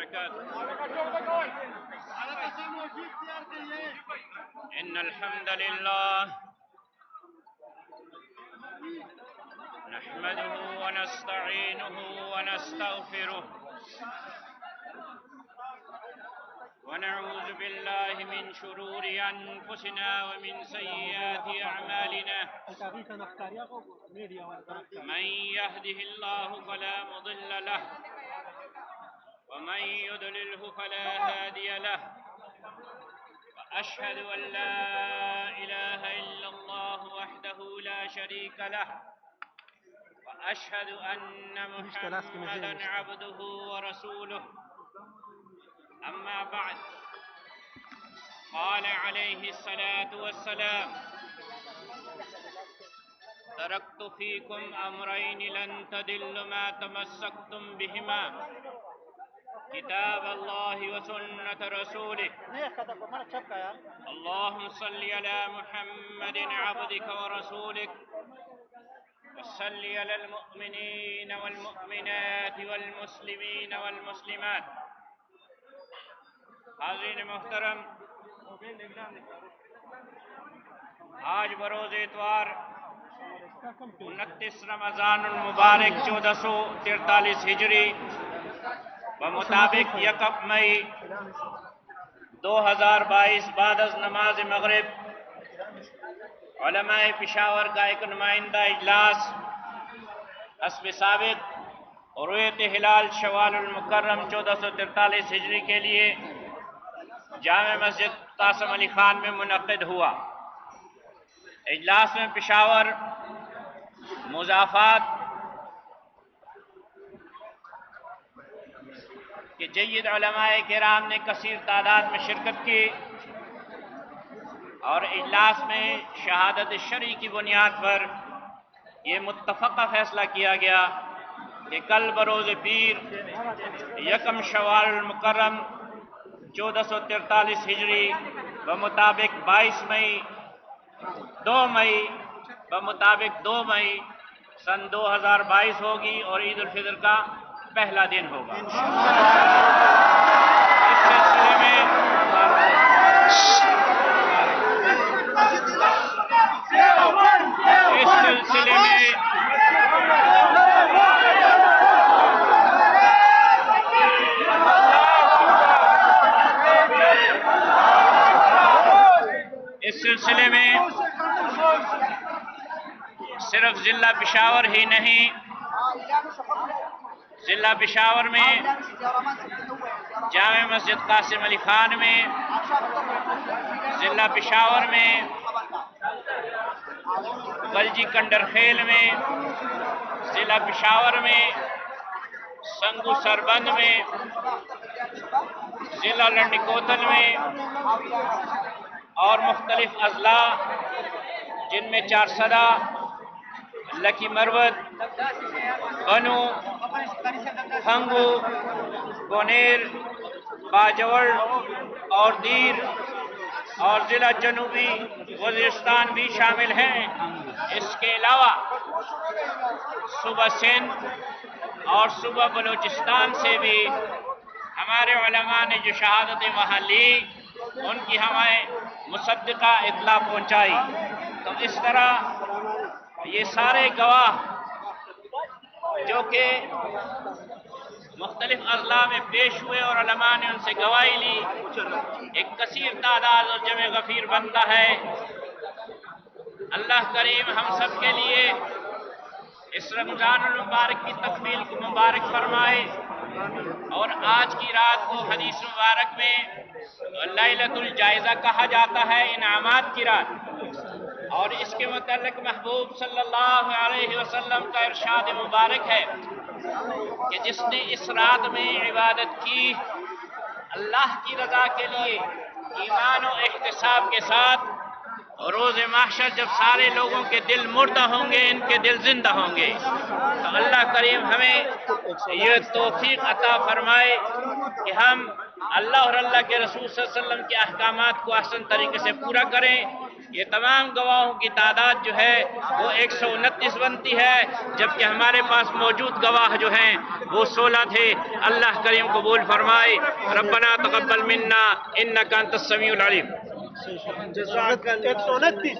وبركاته. إن الحمد لله نحمده ونستعينه ونستغفره ونعوذ بالله من شرور أنفسنا ومن سيئات أعمالنا. من يهده الله فلا مضل له ومن يضلله فلا هادي له. وأشهد أن لا إله إلا الله وحده لا شريك له وأشهد أن محمدا عبده ورسوله. أما بعد، قال عليه الصلاة والسلام: تركت فيكم أمرين لن تضلوا ما تمسكتم بهما، كتاب الله وسنة رسوله. اللهم صل على محمد عبدك ورسولك، وصل على المؤمنين والمؤمنات والمسلمين والمسلمات. حاضرین محترم، آج بروز اتوار 29 رمضان المبارک 1443 ہجری بمطابق 1 مئی 2022 بعد از نماز مغرب علماء پشاور کا ایک نمائندہ اجلاس حسب ثابت رؤیت ہلال شوال المکرم 1443 ہجری کے لیے جامع مسجد قاسم علی خان میں منعقد ہوا۔ اجلاس میں پشاور مضافات کہ جید علماء کرام نے کثیر تعداد میں شرکت کی اور اجلاس میں شہادت شرعی کی بنیاد پر یہ متفقہ فیصلہ کیا گیا کہ کل بروز پیر 1 شوال المکرم 1443 ہجری بمطابق 2 مئی سن 2022 ہوگی اور عید الفطر کا پہلا دن ہوگا۔ اس سلسلے میں صرف ضلع پشاور ہی نہیں، ضلع پشاور میں جامع مسجد قاسم علی خان میں، ضلع پشاور میں گلجی کنڈر خیل میں، ضلع پشاور میں سنگو سربند میں، ضلع لنڈی کوتل میں اور مختلف اضلاع جن میں چارسدہ، لکی مروت، بنو، ہنگو، گونیر، باجوڑ اور دیر اور ضلع جنوبی وزیرستان بھی شامل ہیں۔ اس کے علاوہ صوبہ سندھ اور صوبہ بلوچستان سے بھی ہمارے علماء نے جو شہادتیں وہاں لی ان کی ہمیں مصدقہ اطلاع پہنچائی۔ تو اس طرح یہ سارے گواہ جو کہ مختلف اضلاع میں پیش ہوئے اور علماء نے ان سے گواہی لی، ایک کثیر تعداد اور جمع غفیر بنتا ہے۔ اللہ کریم ہم سب کے لیے اس رمضان المبارک کی تکمیل کو مبارک فرمائے، اور آج کی رات کو حدیث مبارک میں لیلۃ الجائزہ کہا جاتا ہے، انعامات کی رات، اور اس کے متعلق محبوب صلی اللہ علیہ وسلم کا ارشاد مبارک ہے کہ جس نے اس رات میں عبادت کی اللہ کی رضا کے لیے ایمان و احتساب کے ساتھ، روز محشر جب سارے لوگوں کے دل مردہ ہوں گے ان کے دل زندہ ہوں گے، تو اللہ کریم ہمیں یہ توفیق عطا فرمائے کہ ہم اللہ اور اللہ کے رسول صلی اللہ علیہ وسلم کے احکامات کو احسن طریقے سے پورا کریں۔ یہ تمام گواہوں کی تعداد جو ہے وہ 129 بنتی ہے، جبکہ ہمارے پاس موجود گواہ جو ہیں وہ 16 تھے۔ اللہ کریم قبول فرمائے۔ ربنا تقبل منا انک انت السمیع العلیم۔ 129